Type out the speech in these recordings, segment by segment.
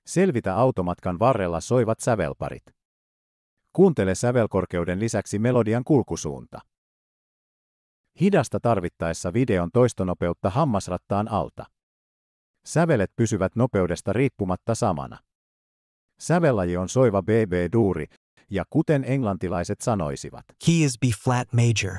Selvitä automatkan varrella soivat sävelparit. Kuuntele sävelkorkeuden lisäksi melodian kulkusuunta. Hidasta tarvittaessa videon toistonopeutta hammasrattaan alta. Sävelet pysyvät nopeudesta riippumatta samana. Sävellaji on soiva BB-duuri, ja kuten englantilaiset sanoisivat, Key is B flat major.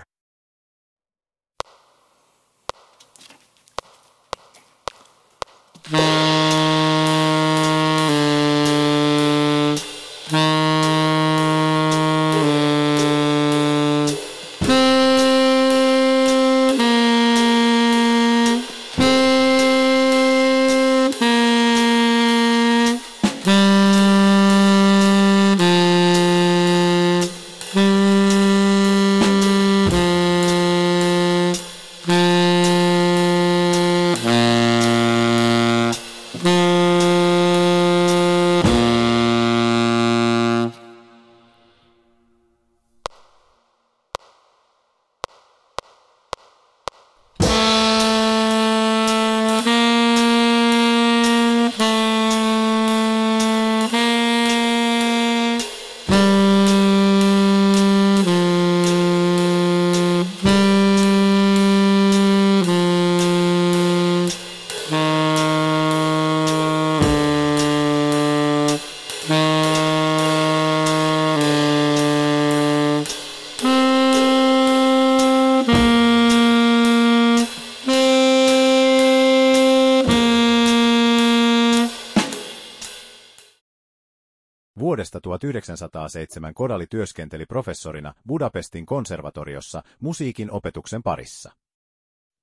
Vuodesta 1907 Kodaly työskenteli professorina Budapestin konservatoriossa musiikin opetuksen parissa.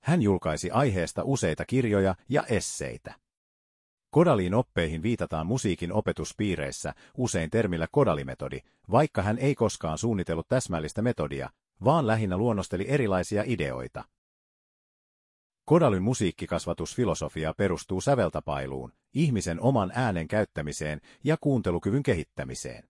Hän julkaisi aiheesta useita kirjoja ja esseitä. Kodalyin oppeihin viitataan musiikin opetuspiireissä usein termillä Kodaly-metodi, vaikka hän ei koskaan suunnitellut täsmällistä metodia, vaan lähinnä luonnosteli erilaisia ideoita. Kodalyn musiikkikasvatusfilosofia perustuu säveltapailuun, ihmisen oman äänen käyttämiseen ja kuuntelukyvyn kehittämiseen.